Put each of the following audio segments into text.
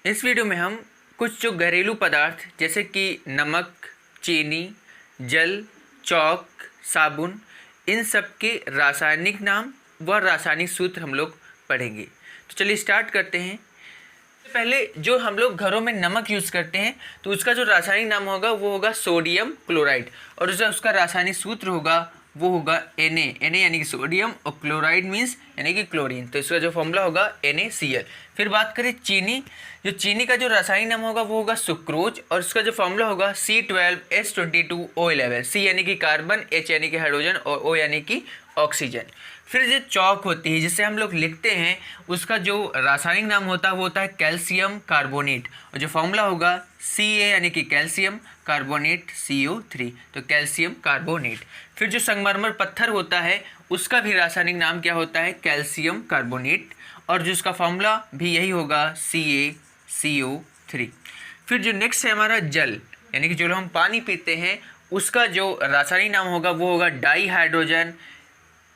इस वीडियो में हम कुछ जो घरेलू पदार्थ जैसे कि नमक, चीनी, जल, चौक, साबुन, इन सब के रासायनिक नाम व रासायनिक सूत्र हम लोग पढ़ेंगे। तो चलिए स्टार्ट करते हैं। पहले जो हम लोग घरों में नमक यूज़ करते हैं तो उसका जो रासायनिक नाम होगा वो होगा सोडियम क्लोराइड, और जो उसका रासायनिक सूत्र होगा वो होगा Na यानी कि सोडियम, और क्लोराइड मीन्स यानी कि क्लोरीन, तो इसका जो फॉर्मूला होगा NaCl। फिर बात करें चीनी, जो चीनी का जो रासायनिक नाम होगा वो होगा सुक्रोज, और इसका जो फॉर्मूला होगा C12H22O11। C यानी कि कार्बन, H यानी कि हाइड्रोजन, और O यानी कि ऑक्सीजन। फिर जो चौक होती है जिसे हम लोग लिखते हैं उसका जो रासायनिक नाम होता है वो होता है कैल्शियम कार्बोनेट, और जो फॉर्मूला होगा Ca यानी कि कैल्शियम कार्बोनेट CO3, तो कैल्शियम कार्बोनेट। फिर जो संगमरमर पत्थर होता है उसका भी रासायनिक नाम क्या होता है, कैल्शियम कार्बोनेट, और जो उसका फॉर्मूला भी यही होगा CaCO3। फिर जो नेक्स्ट है हमारा जल, यानी कि जो हम पानी पीते हैं उसका जो रासायनिक नाम होगा वो होगा डाई हाइड्रोजन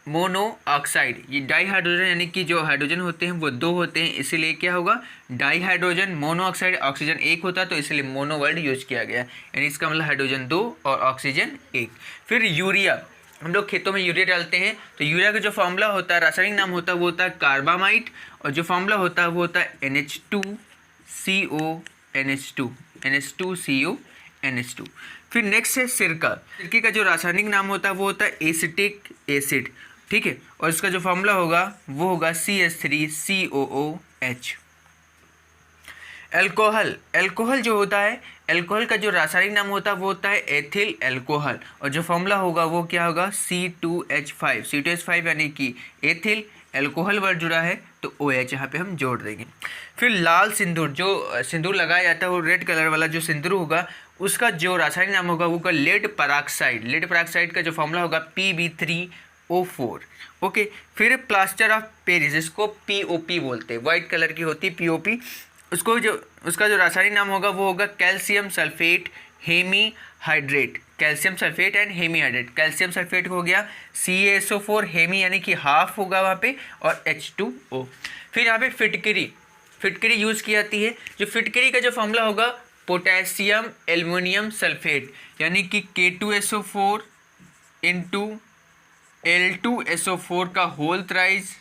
मोनो ऑक्साइड। ये डाई हाइड्रोजन यानी कि जो हाइड्रोजन होते हैं वो दो होते हैं, इसीलिए क्या होगा di hydrogen mono oxide. Oxygen एक होता है तो इसलिए मोनो वर्ड यूज किया गया, यानी इसका मतलब हाइड्रोजन दो और ऑक्सीजन एक। फिर यूरिया, हम लोग खेतों में यूरिया डालते हैं तो यूरिया का जो फॉर्मूला होता है, रासायनिक नाम होता है वो होता है कार्बामाइट, और जो फॉर्मूला होता है वो होता है NH2CO NH2। फिर नेक्स्ट है सिरका। सिरके का जो रासायनिक नाम होता है वो होता है एसिटिक एसिड, ठीक है, और इसका जो फॉर्मूला होगा वो होगा CH3COOH। अल्कोहल, अल्कोहल जो होता है, अल्कोहल का जो रासायनिक नाम होता है वो होता है एथिल अल्कोहल, और जो फॉर्मूला होगा वो क्या होगा C2H5 यानी कि एथिल अल्कोहल वर्ड जुड़ा है तो OH यहाँ पे हम जोड़ देंगे। फिर लाल सिंदूर, जो सिंदूर लगाया जाता है वो रेड कलर वाला जो सिंदूर होगा उसका जो रासायनिक नाम होगा वो होगा लेड पेरोक्साइड। लेड पेरोक्साइड का जो फॉर्मूला होगा Pb3O4। ओके। फिर प्लास्टर ऑफ पेरिस, जिसको POP बोलते हैं, वाइट कलर की होती है POP, उसको जो उसका जो रासायनिक नाम होगा वो होगा calcium sulphate hemihydrate, calcium sulphate and hemihydrate. Calcium sulphate हो गया CaSO4, हेमी यानी कि हाफ होगा वहाँ पे, और H2O। फिर यहाँ पे फिटकरी, फिटकरी यूज़ की जाती है। जो फिटकरी का जो फॉर्मूला होगा पोटेशियम एल्युमिनियम सल्फेट, यानी कि K2SO4 इंटू L2SO4 का होल थ्राइज,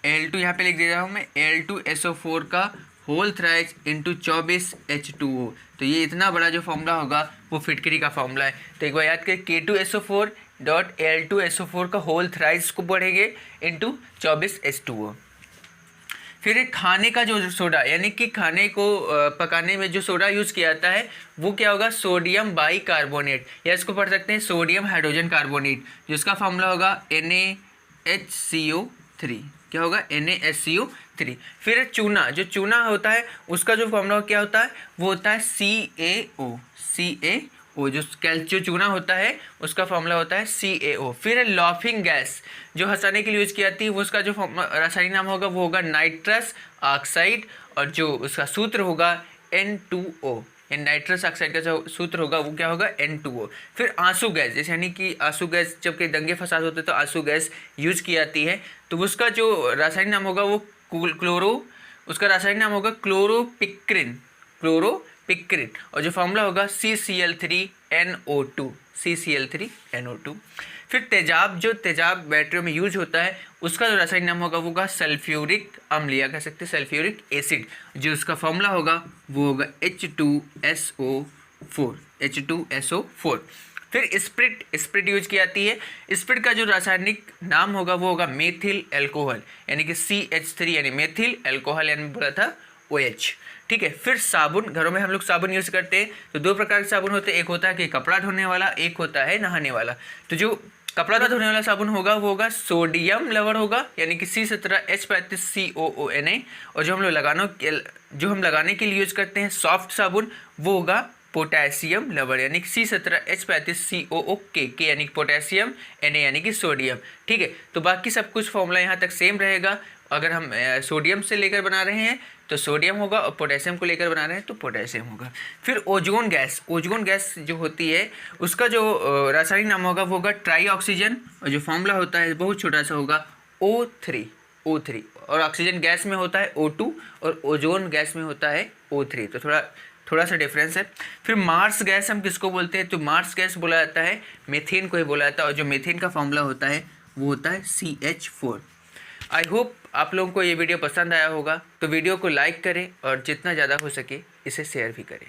L2 यहाँ पे लिख दे रहा हूँ मैं, L2SO4 का होल थ्राइज इंटू 24H2O। तो ये इतना बड़ा जो फॉर्मूला होगा वो फिटकरी का फॉर्मूला है। तो एक बार याद करें, K2SO4 डॉट L2SO4 का होल थ्राइज को पढ़ेंगे इंटू 24H2O। फिर एक खाने का जो सोडा, यानी कि खाने को पकाने में जो सोडा यूज़ किया जाता है वो क्या होगा सोडियम बाई कार्बोनेट, या इसको पढ़ सकते हैं सोडियम हाइड्रोजन कार्बोनेट, जिसका फॉर्मूला होगा NaHCO3। क्या होगा NaHCO3। फिर चूना, जो चूना होता है उसका जो फॉर्मूला क्या होता है वो होता है CaO। जो चूना होता है उसका फॉर्मूला होता है CaO। फिर लॉफिंग गैस, जो हंसाने के लिए यूज़ की जाती है, वो उसका जो रासायनिक नाम होगा वो होगा नाइट्रस ऑक्साइड, और जो उसका सूत्र होगा N2O। नाइट्रस ऑक्साइड का जो सूत्र होगा वो क्या होगा N2O। फिर आंसू गैस, जैसे यानी कि आंसू गैस जब कहीं दंगे फसाद होते तो आंसू गैस यूज़ की जाती है, तो उसका जो रासायनिक नाम होगा वो उसका रासायनिक नाम होगा क्लोरोपिक्रिन, और जो फॉर्मूला होगा CCl3NO2। फिर तेजाब, जो तेजाब बैटरियों में यूज होता है उसका जो रासायनिक नाम होगा वो होगा सल्फ्यूरिक अम्ल, या कह सकते हैं सल्फ्यूरिक एसिड, जो उसका फॉर्मूला होगा वो होगा H2SO4। फिर स्प्रिट यूज की जाती है। स्प्रिट का जो रासायनिक नाम होगा वो होगा मेथिल अल्कोहल, यानी कि CH3 यानी मेथिल अल्कोहल, यानी बोला था OH, ठीक है। फिर साबुन, घरों में हम लोग साबुन यूज़ करते हैं तो दो प्रकार के साबुन होते हैं, एक होता है कि कपड़ा धोने वाला, एक होता है नहाने वाला। तो जो कपड़ा धोने वाला साबुन होगा वो होगा सोडियम लवण होगा, यानी कि C17H35COONA, और जो हम लगाने के लिए यूज़ करते हैं सॉफ्ट साबुन वो होगा पोटेशियम लवण, यानी कि C17H35COOK, यानी कि पोटेशियम, Na यानी कि सोडियम, ठीक है। तो बाकी सब कुछ फॉर्मूला यहाँ तक सेम रहेगा। अगर हम सोडियम से लेकर बना रहे हैं तो सोडियम होगा, और पोटेशियम को लेकर बना रहे हैं तो पोटेशियम होगा। फिर ओजोन गैस, जो होती है उसका जो रासायनिक नाम होगा वो होगा ट्राई ऑक्सीजन, और जो फॉर्मूला होता है बहुत छोटा सा होगा O3, और ऑक्सीजन गैस में होता है O2 और ओजोन गैस में होता है O3। तो थोड़ा सा डिफरेंस है। फिर मार्स गैस हम किसको बोलते हैं? तो मार्स गैस बोला जाता है मीथेन को ही बोला जाता है, और जो मीथेन का फॉर्मूला होता है वो होता है CH4। आई होप आप लोगों को ये वीडियो पसंद आया होगा, तो वीडियो को लाइक करें और जितना ज़्यादा हो सके इसे शेयर भी करें।